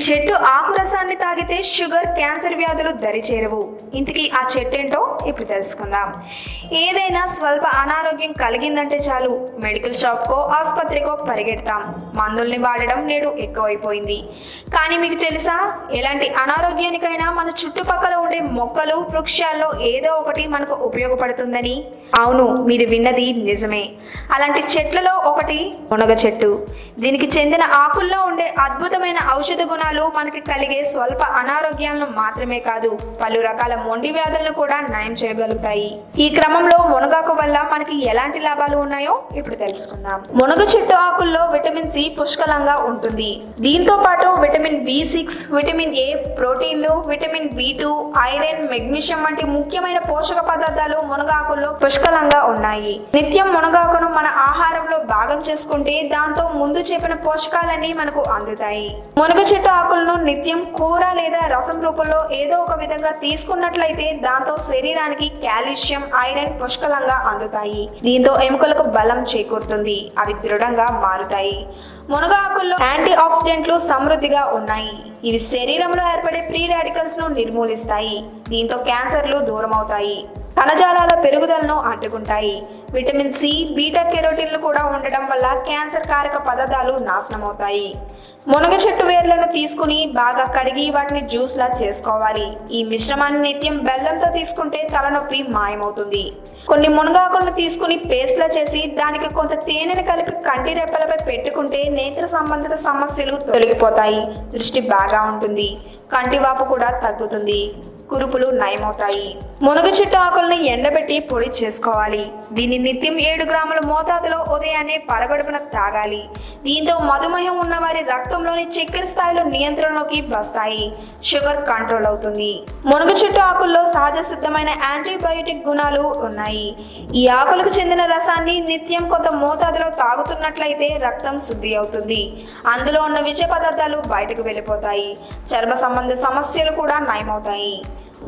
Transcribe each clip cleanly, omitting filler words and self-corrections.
చెట్టు ఆకు రసాన్ని తాగితే షుగర్, క్యాన్సర్ వ్యాధులు దరిచేరవు. ఇంతకీ ఆ చెట్టు ఏంటో ఇప్పుడు తెలుసుకుందాం. ఏదైనా స్వల్ప అనారోగ్యం కలిగిందంటే చాలు మెడికల్ షాప్కో ఆసుపత్రికో పరిగెడతాం. మందుల్ని వాడడం నేడు ఎక్కువైపోయింది. కానీ మీకు తెలుసా, ఎలాంటి అనారోగ్యానికైనా మన చుట్టుపక్కల ఉండే మొక్కలు, వృక్షాల్లో ఏదో ఒకటి మనకు ఉపయోగపడుతుందని? అవును, మీరు విన్నది నిజమే. అలాంటి చెట్లలో ఒకటి మునగ చెట్టు. దీనికి చెందిన ఆకుల్లో ఉండే అద్భుతమైన ఔషధ గుణాలు మనకి కలిగే స్వల్ప అనారోగ్యాలను మాత్రమే కాదు, పలు రకాల మొండి వ్యాధులను కూడా నయం చేయగలుగుతాయి. ఈ క్రమంలో మునగాకు వల్ల మనకి ఎలాంటి లాభాలు ఉన్నాయో ఇప్పుడు తెలుసుకుందాం. మునగ చెట్టు ఆకుల్లో విటమిన్ సి పుష్కలంగా ఉంటుంది. దీంతో పాటు విటమిన్ B6, విటమిన్ ఏ, ప్రోటీన్లు, విటమిన్ B2, ఐరన్, మెగ్నీషియం వంటి ముఖ్యమైన పోషక పదార్థాలు మునగాకుల్లో పుష్కలంగా ఉన్నాయి. నిత్యం మునగాకును మన ఆహారంలో భాగం చేసుకుంటే దాంతో ముందు చెప్పిన పోషకాలన్నీ మనకు అందుతాయి. మునగ చెట్టు ఆకులను నిత్యం కూర లేదా రసం రూపంలో ఏదో ఒక విధంగా తీసుకున్నట్లయితే దాంతో శరీరానికి కాల్షియం, ఐరన్ పుష్కలంగా అందుతాయి. దీంతో ఎముకలకు బలం చేకూరుతుంది, అవి దృఢంగా మారుతాయి. మునగ ఆకుల్లో యాంటీ ఆక్సిడెంట్లు సమృద్ధిగా ఉన్నాయి. ఇవి శరీరంలో ఏర్పడే ఫ్రీ రాడికల్స్ ను నిర్మూలిస్తాయి. దీంతో క్యాన్సర్లు దూరం అవుతాయి. కణజాలాల పెరుగుదలను అడ్డుకుంటాయి. విటమిన్ సి, బీటా కెరోటిన్లు కూడా ఉండడం వల్ల క్యాన్సర్ కారక పదార్థాలు నాశనమవుతాయి. మునగ చెట్టు వేర్లను తీసుకుని బాగా కడిగి వాటిని జ్యూస్ లా చేసుకోవాలి. ఈ మిశ్రమాన్ని నిత్యం బెల్లంతో తీసుకుంటే తలనొప్పి మాయమవుతుంది. కొన్ని మునగాకులను తీసుకుని పేస్ట్ లా చేసి దానికి కొంత తేనెను కలిపి కంటి రెప్పలపై పెట్టుకుంటే నేత్ర సంబంధిత సమస్యలు తొలగిపోతాయి. దృష్టి బాగా ఉంటుంది. కంటివాపు కూడా తగ్గుతుంది. కురుపులు నయమవుతాయి. మునగ చెట్టు ఆకులను ఎండబెట్టి పొడి చేసుకోవాలి. దీన్ని నిత్యం 7 గ్రాముల మోతాదులో ఉదయాన్నే పరగడుపున తాగాలి. దీంతో మధుమేహం ఉన్న వారి రక్తంలోని చక్కెర స్థాయిలు నియంత్రణలోకి వస్తాయి. షుగర్ కంట్రోల్ అవుతుంది. మునగ చెట్టు ఆకుల్లో సహజ సిద్ధమైన యాంటీబయోటిక్ గుణాలు ఉన్నాయి. ఈ ఆకులకు చెందిన రసాన్ని నిత్యం కొంత మోతాదులో తాగుతున్నట్లయితే రక్తం శుద్ధి అవుతుంది. అందులో ఉన్న విష పదార్థాలు బయటకు వెళ్ళిపోతాయి. చర్మ సంబంధ సమస్యలు కూడా నయమవుతాయి.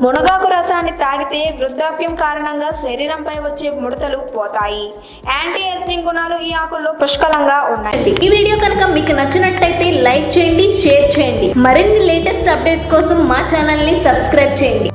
మునగాకు రసాన్ని తాగితే వృద్ధాప్యం కారణంగా శరీరంపై వచ్చే ముడతలు పోతాయి. యాంటీ ఏజింగ్ గుణాలు ఈ ఆకుల్లో పుష్కలంగా ఉన్నాయి. ఈ వీడియో కనుక మీకు నచ్చినట్లయితే లైక్ చేయండి, షేర్ చేయండి. మరిన్ని లేటెస్ట్ అప్డేట్స్ కోసం మా ఛానల్ ని సబ్స్క్రైబ్ చేయండి.